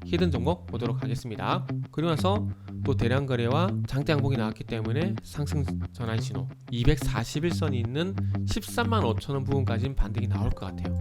히든 종목 보도록 하겠습니다. 그리고 나서 또 대량 거래와 장대 양봉이 나왔기 때문에 상승 전환 신호 241선이 있는 13만 5천원 부분까지는 반등이 나올 것 같아요.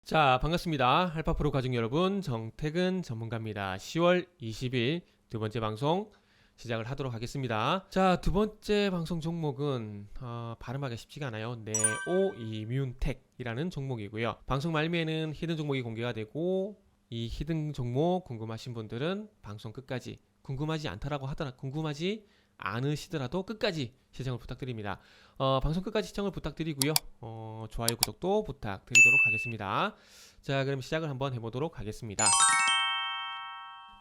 자, 반갑습니다. 알파프로 가족 여러분, 정태근 전문가입니다. 10월 20일 두 번째 방송 시작을 하도록 하겠습니다. 자, 두 번째 방송 종목은 발음하기가 쉽지가 않아요. 네오이뮨텍이라는 종목이고요. 방송 말미에는 히든 종목이 공개가 되고, 이 히든 종목 궁금하신 분들은 방송 끝까지, 궁금하지 않으시더라도 끝까지 시청을 부탁드립니다. 방송 끝까지 시청을 부탁드리고요. 좋아요, 구독도 부탁드리도록 하겠습니다. 자, 그럼 시작을 한번 해보도록 하겠습니다.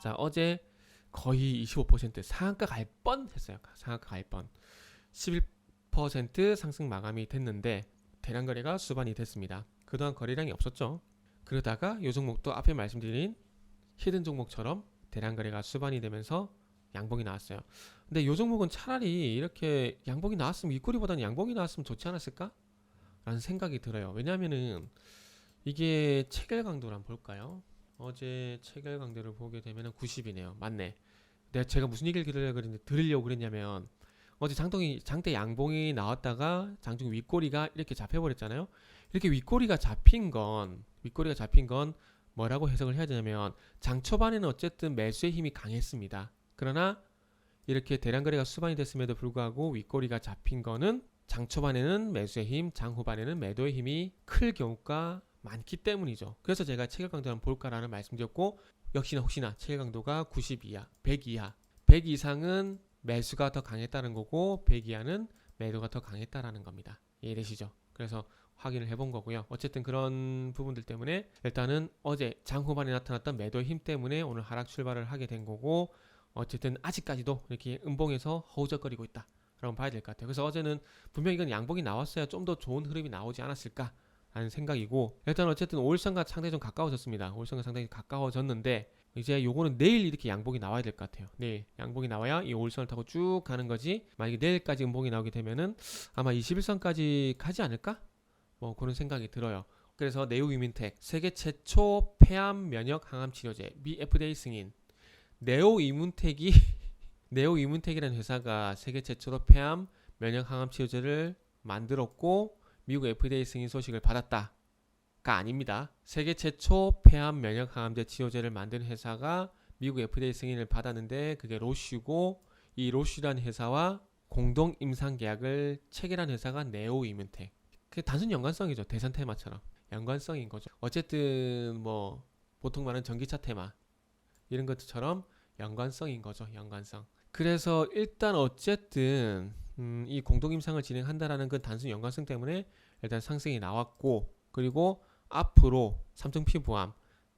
자, 어제 거의 25% 상한가 갈 뻔했어요. 상한가 갈 뻔. 11% 상승 마감이 됐는데 대량 거래가 수반이 됐습니다. 그동안 거래량이 없었죠. 그러다가 이 종목도 앞에 말씀드린 히든 종목처럼 대량 거래가 수반이 되면서 양봉이 나왔어요. 근데 이 종목은 차라리 이렇게 양봉이 나왔으면, 윗꼬리보다는 양봉이 나왔으면 좋지 않았을까? 라는 생각이 들어요. 왜냐면은 이게 체결 강도를 한번 볼까요? 어제 체결 강도를 보게 되면 90이네요. 맞네. 제가 무슨 얘기를 드리려고 그랬냐면, 어제 장대 양봉이 나왔다가 장중 윗꼬리가 이렇게 잡혀버렸잖아요. 이렇게 윗꼬리가 잡힌 건 뭐라고 해석을 해야 되냐면, 장 초반에는 어쨌든 매수의 힘이 강했습니다. 그러나 이렇게 대량 거래가 수반이 됐음에도 불구하고 윗꼬리가 잡힌 거는 장 초반에는 매수의 힘, 장 후반에는 매도의 힘이 클 경우가 많기 때문이죠. 그래서 제가 체결 강도 한번 볼까라는 말씀드렸고, 역시나 혹시나 체결 강도가 90 이하, 100 이하, 100 이상은 매수가 더 강했다는 거고 100 이하는 매도가 더 강했다라는 겁니다. 이해되시죠? 그래서 확인을 해본 거고요. 어쨌든 그런 부분들 때문에 일단은 어제 장 후반에 나타났던 매도의 힘 때문에 오늘 하락 출발을 하게 된 거고, 어쨌든 아직까지도 이렇게 음봉에서 허우적거리고 있다 라고 봐야 될 것 같아요. 그래서 어제는 분명히 이건 양봉이 나왔어야 좀 더 좋은 흐름이 나오지 않았을까 라는 생각이고, 일단 어쨌든 5일선과 상당히 좀 가까워졌습니다. 5일선과 상당히 가까워졌는데 이제 요거는 내일 이렇게 양봉이 나와야 될 것 같아요. 내일 양봉이 나와야 이 5일선을 타고 쭉 가는 거지, 만약에 내일까지 음봉이 나오게 되면은 아마 21선까지 가지 않을까? 뭐 그런 생각이 들어요. 그래서 네오이뮨텍, 세계 최초 폐암 면역 항암 치료제 미 FDA 승인 네오이뮨텍이라는 회사가 세계 최초로 폐암 면역 항암 치료제를 만들었고 미국 FDA 승인 소식을 받았다가 아닙니다. 세계 최초 폐암 면역 항암제 치료제를 만든 회사가 미국 FDA 승인을 받았는데 그게 로슈고, 이 로슈라는 회사와 공동 임상 계약을 체결한 회사가 네오이뮨텍. 그게 단순 연관성이죠. 대선 테마처럼 연관성인 거죠. 어쨌든 뭐 보통 말하는 전기차 테마 이런 것처럼 연관성인 거죠. 연관성. 그래서 일단 어쨌든 이 공동임상을 진행한다라는 건 단순 연관성 때문에 일단 상승이 나왔고, 그리고 앞으로 3중 피부암,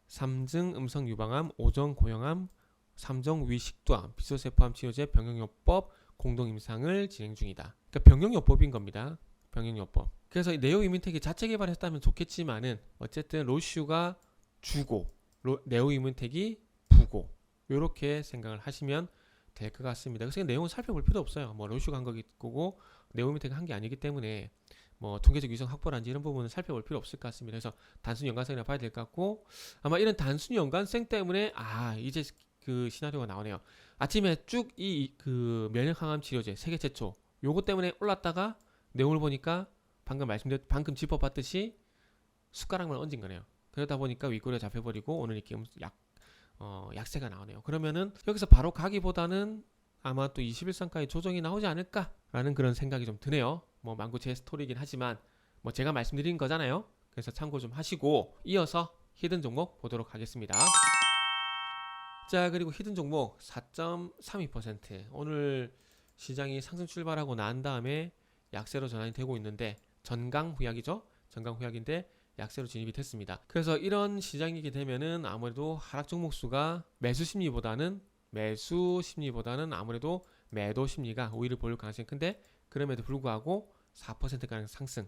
3중 음성 유방암, 5종 고형암, 3종 위식도암, 비소세포암 치료제 병용요법 공동임상을 진행 중이다. 그러니까 병용요법인 겁니다. 병용요법. 그래서 네오이뮨텍이 자체 개발했다면 좋겠지만은 어쨌든 로슈가 주고 네오이뮨텍이 부고, 이렇게 생각을 하시면 될 것 같습니다. 그래서 내용은 살펴볼 필요 없어요. 뭐 로슈가 한 거고 네오이뮨텍이 한 게 아니기 때문에 뭐 통계적 유성 확보란지 이런 부분은 살펴볼 필요 없을 것 같습니다. 그래서 단순 연관성이라 봐야 될 것 같고, 아마 이런 단순 연관성 때문에 이제 그 시나리오가 나오네요. 아침에 쭉 이 그 면역 항암 치료제 세계 최초 요거 때문에 올랐다가 내용을 보니까 방금 짚어봤듯이 숟가락만 얹은 거네요. 그러다 보니까 윗꼬리가 잡혀버리고 오늘 이렇게 약세가 나오네요. 그러면은 여기서 바로 가기보다는 아마 또 21선까지 조정이 나오지 않을까라는 그런 생각이 좀 드네요. 뭐 만구 제 스토리이긴 하지만 뭐 제가 말씀드린 거잖아요. 그래서 참고 좀 하시고, 이어서 히든 종목 보도록 하겠습니다. 자, 그리고 히든 종목 4.32%, 오늘 시장이 상승 출발하고 난 다음에 약세로 전환이 되고 있는데, 전강후약이죠. 전강후약인데 약세로 진입이 됐습니다. 그래서 이런 시장이게 되면은 아무래도 하락 종목 수가 매수 심리보다는 아무래도 매도 심리가 우위를 보일 가능성이 큰데, 그럼에도 불구하고 4%가량 상승,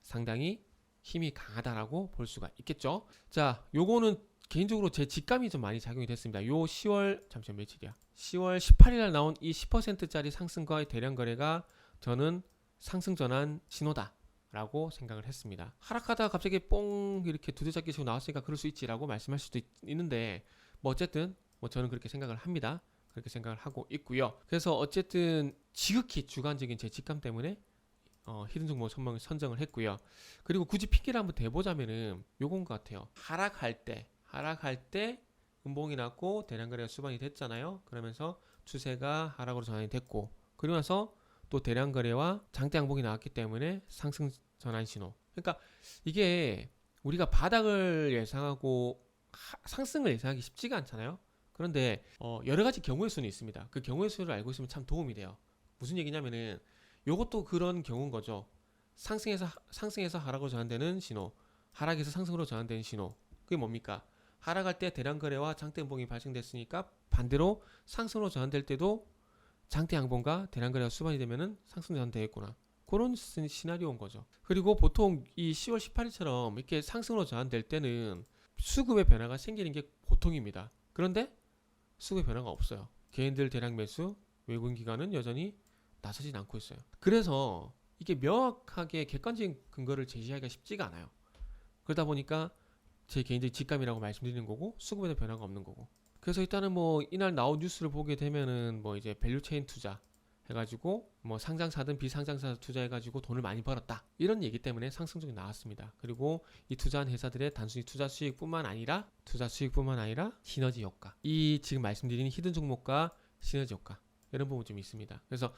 상당히 힘이 강하다라고 볼 수가 있겠죠. 자, 요거는 개인적으로 제 직감이 좀 많이 작용이 됐습니다. 요 10월 잠시만 며칠이야? 10월 18일 날 나온 이 10%짜리 상승과의 대량 거래가 저는 상승 전환 신호다라고 생각을 했습니다. 하락하다가 갑자기 뽕 이렇게 두 대 잡기 치고 나왔으니까 그럴 수 있지라고 말씀할 수도 있는데 뭐 어쨌든 뭐 저는 그렇게 생각을 합니다. 그렇게 생각을 하고 있고요. 그래서 어쨌든 지극히 주관적인 제 직감 때문에 히든 종목 선정을 했고요. 그리고 굳이 핑계를 한번 대보자면은 요건 것 같아요. 하락할 때 음봉이 났고 대량 거래가 수반이 됐잖아요. 그러면서 추세가 하락으로 전환이 됐고, 그리고 나서 또 대량 거래와 장대 양봉이 나왔기 때문에 상승 전환 신호. 그러니까 이게 우리가 바닥을 예상하고 상승을 예상하기 쉽지가 않잖아요. 그런데 여러 가지 경우의 수는 있습니다. 그 경우의 수를 알고 있으면 참 도움이 돼요. 무슨 얘기냐면은 요것도 그런 경우인 거죠. 상승에서 하락으로 전환되는 신호, 하락에서 상승으로 전환되는 신호. 그게 뭡니까? 하락할 때 대량 거래와 장대 양봉이 발생됐으니까 반대로 상승으로 전환될 때도 장대 양봉과 대량 거래가 수반이 되면은 상승 전환되겠구나. 그런 시나리오인 거죠. 그리고 보통 이 10월 18일처럼 이렇게 상승으로 전환될 때는 수급의 변화가 생기는 게 보통입니다. 그런데 수급의 변화가 없어요. 개인들 대량 매수, 외국인 기관은 여전히 나서진 않고 있어요. 그래서 이게 명확하게 객관적인 근거를 제시하기가 쉽지가 않아요. 그러다 보니까 제 개인적인 직감이라고 말씀드리는 거고, 수급에 대한 변화가 없는 거고. 그래서 일단은 뭐 이날 나온 뉴스를 보게 되면은 뭐 이제 밸류체인 투자 해가지고 뭐 상장사든 비상장사 투자해가지고 돈을 많이 벌었다, 이런 얘기 때문에 상승적이 나왔습니다. 그리고 이 투자한 회사들의 단순히 투자 수익뿐만 아니라 시너지 효과, 이 지금 말씀드린 히든 종목과 시너지 효과, 이런 부분 좀 있습니다. 그래서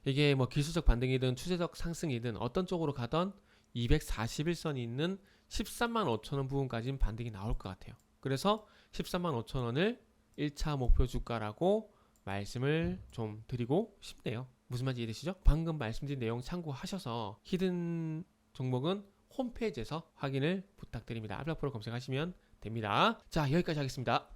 이게 뭐 기술적 반등이든 추세적 상승이든 어떤 쪽으로 가던 241선이 있는 13만 5천원 부분까지는 반등이 나올 것 같아요. 그래서 13만 5천원을 1차 목표 주가라고 말씀을 좀 드리고 싶네요. 무슨 말인지 이해되시죠? 방금 말씀드린 내용 참고하셔서 히든 종목은 홈페이지에서 확인을 부탁드립니다. 알파프로 검색하시면 됩니다. 자, 여기까지 하겠습니다.